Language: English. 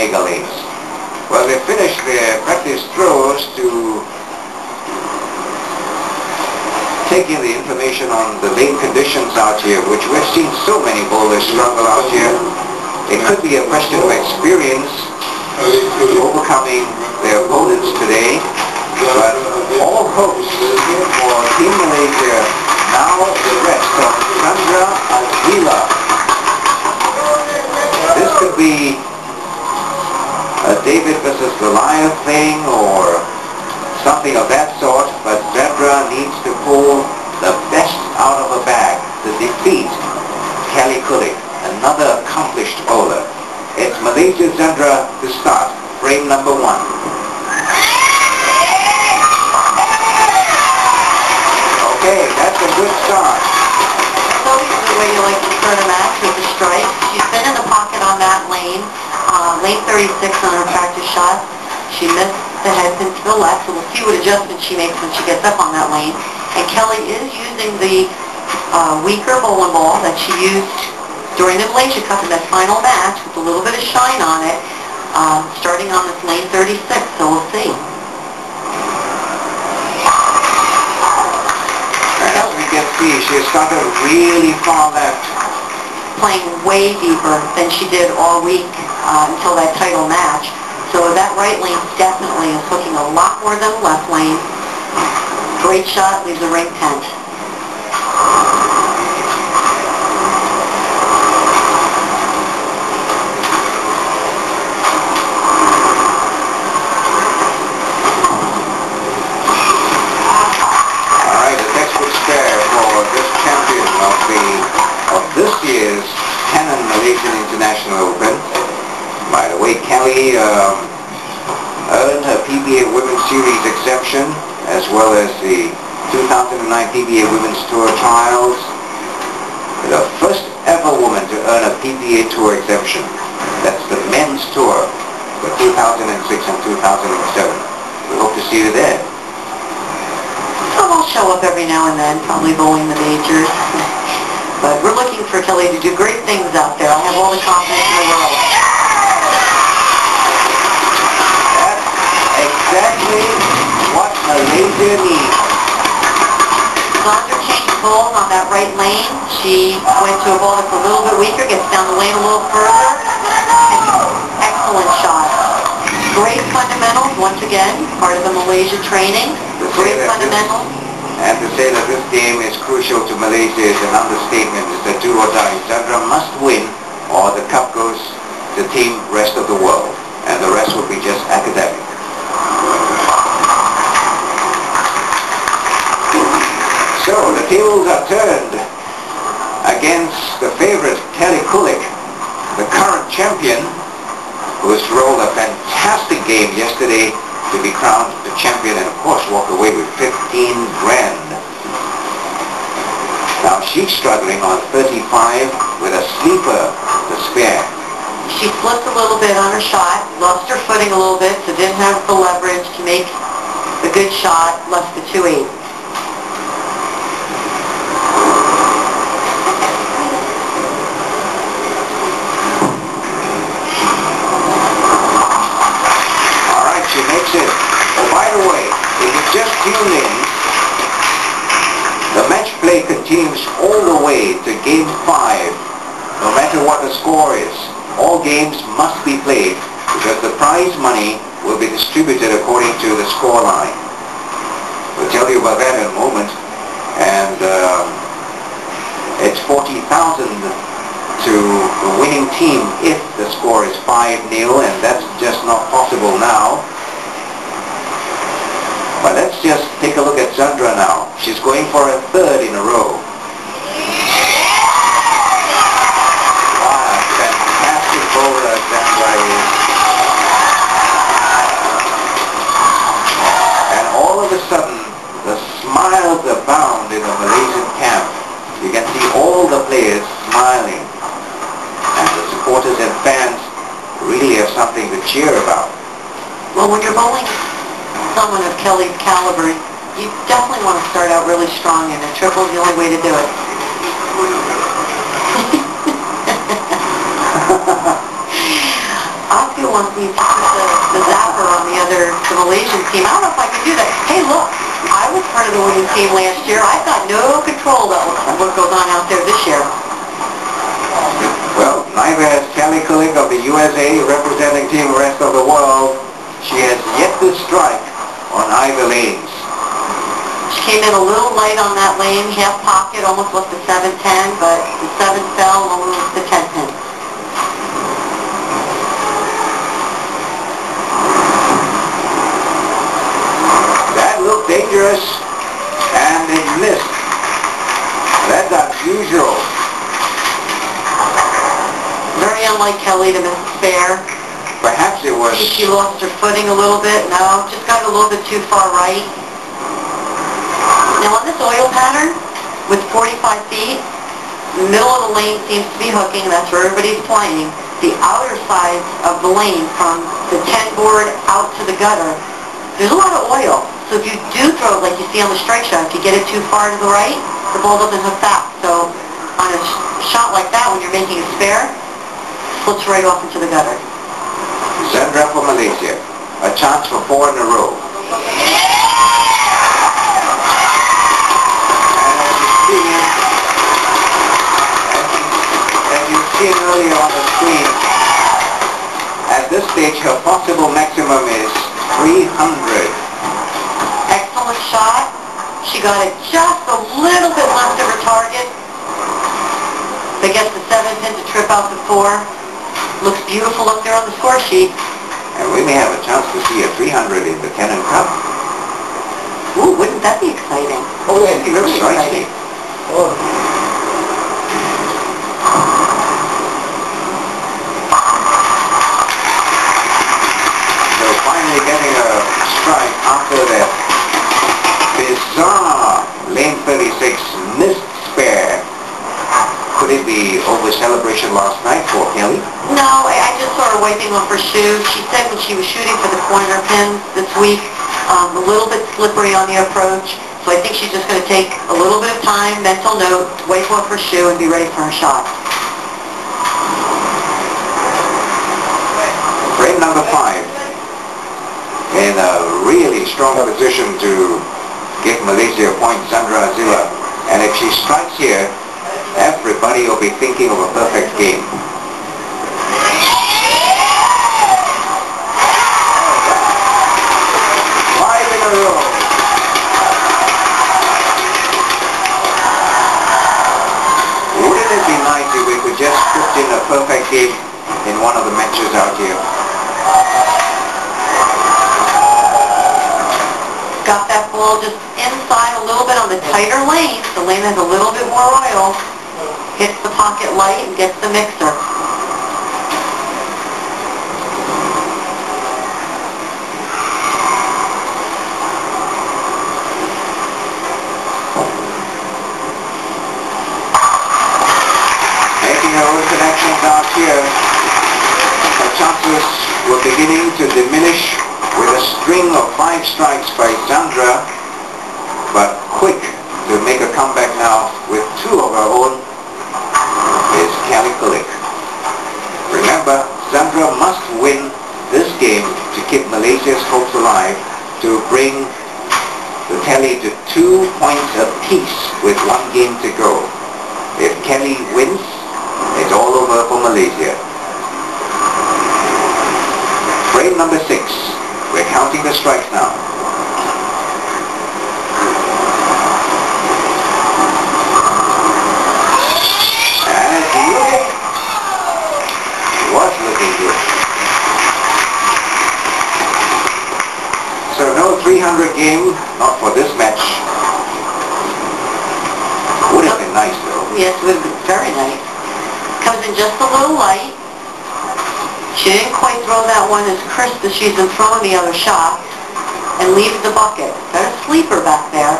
mega lanes. Well, they finished their practice throws to take in the information on the lane conditions out here, which we've seen so many bowlers struggle out here. It could be a question of experience overcoming their opponents today, but all hopes for Team Malaysia now the rest of Zandra Aziela. This could be a David versus Goliath thing or something of that sort, but Zandra needs to pull the best out of her bag to defeat Kulick, another accomplished bowler. It's Malaysia Zandra to start, frame number 1. Okay, that's a good start. That's always the way you like to start a match, with a strike. She's been in the pocket on that lane, lane 36 on her practice shot. She missed the head pin to the left, so we'll see what adjustments she makes when she gets up on that lane. And Kelly is using the weaker bowling ball that she used during the Malaysia Cup in that final match with a little bit of shine on it, starting on this lane 36, so we'll see. As we can see, she has started really far left. Playing way deeper than she did all week until that title match. So that right lane definitely is hooking a lot more than the left lane. Great shot, leaves a ring tent. Alright, a textbook spare for this champion of this year's Canon Malaysian International Open. By the way, Kelly earned her PBA Women's Series exemption, as well as the 2009 PBA Women's Tour Trials. The first ever woman to earn a PBA Tour exemption. That's the men's tour for 2006 and 2007. We hope to see her there. So I'll show up every now and then, probably bowling the majors. But we're looking for Kelly to do great things out there. I have all the confidence in the world. Exactly what Malaysia needs. Zandra changed bowls on that right lane. She went to a ball that's a little bit weaker, gets down the lane a little further. Excellent shot. Great fundamentals, once again, part of the Malaysia training. Great fundamentals. And to say that this game is crucial to Malaysia is an understatement. It's a do or die. Zandra must win or the cup goes to Team Rest of the World. And the rest will be just academic. So the tables are turned against the favorite Kulick, the current champion, who has rolled a fantastic game yesterday to be crowned the champion and of course walk away with 15 grand. Now she's struggling on 35 with a sleeper to spare. She flipped a little bit on her shot, lost her footing a little bit, so didn't have the leverage to make a good shot, left the 2-8. Alright, she makes it. Oh, by the way, if you just tuned in, the match play continues all the way to Game 5, no matter what the score is. All games must be played because the prize money will be distributed according to the score line. We'll tell you about that in a moment. And it's 40,000 to the winning team if the score is 5-0, and that's just not possible now. But let's just take a look at Zandra now. She's going for a third in a row. Bowler Zandra is. And all of a sudden, the smiles abound in the Malaysian camp. You can see all the players smiling. And the supporters and fans really have something to cheer about. Well, when you're bowling someone of Kelly's caliber, you definitely want to start out really strong, and a triple is the only way to do it. Oscar too wants me to put the zapper on the Malaysian team. I don't know if I can do that. Hey, look, I was part of the winning team last year. I've got no control of what goes on out there this year. Well, neither has Kelly Kulick of the USA representing Team Rest of the World. She has yet to strike on either lanes. She came in a little light on that lane, half pocket, almost left the 7-10, but the 7 fell, almost the 10-10. That looked dangerous, and it missed. That's unusual. Very unlike Kelly to miss a spare. Perhaps it was... She lost her footing a little bit. No, just got a little bit too far right. Now on this oil pattern, with 45 feet, the middle of the lane seems to be hooking, that's where everybody's playing. The outer sides of the lane, from the 10 board out to the gutter, there's a lot of oil. So if you do throw it like you see on the strike shot, if you get it too far to the right, the ball doesn't hook back. So on a shot like that, when you're making a spare, it slips right off into the gutter. Zandra for Malaysia. A chance for 4 in a row. As you've seen earlier on the screen, at this stage her possible maximum is 300. Excellent shot. She got it just a little bit left of her target. They get the 7-pin to trip out the 4. Looks beautiful up there on the score sheet. And we may have a chance to see a 300 in the Canon Cup. Ooh, wouldn't that be exciting? Oh, yeah, it'd be very exciting. Oh. So finally getting a strike after that bizarre lane 36 missed spare. Could it be over-celebration last night for Kelly? No, I just saw her wiping off her shoe. She said when she was shooting for the corner pins this week, a little bit slippery on the approach. So I think she's just going to take a little bit of time, mental note, wipe off her shoe, and be ready for her shot. Frame number 5. In a really strong position to give Malaysia a point, Zandra Aziela. And if she strikes here, everybody will be thinking of a perfect game. 5 in a row. Wouldn't it be nice if we could just put in a perfect game in one of the matches out here? Got that ball just inside a little bit on the tighter lane. The lane has a little bit more oil. Hits the pocket light and gets the mixer. Making her own connections out here. Her chances were beginning to diminish with a string of 5 strikes by Zandra, but quick to make a comeback now with 2 of her own is Kelly Kulick. Remember, Zandra must win this game to keep Malaysia's hopes alive, to bring the tally to 2 points apiece with 1 game to go. If Kelly wins, it's all over for Malaysia. Frame number 6. We're counting the strikes now. And was looking good. So no 300 game, not for this match. Would have been nice though. Yes, it would have been very nice. Comes in just a little light. She didn't quite throw that one as crisp as she's been throwing the other shot, and leaves the bucket. Got a sleeper back there.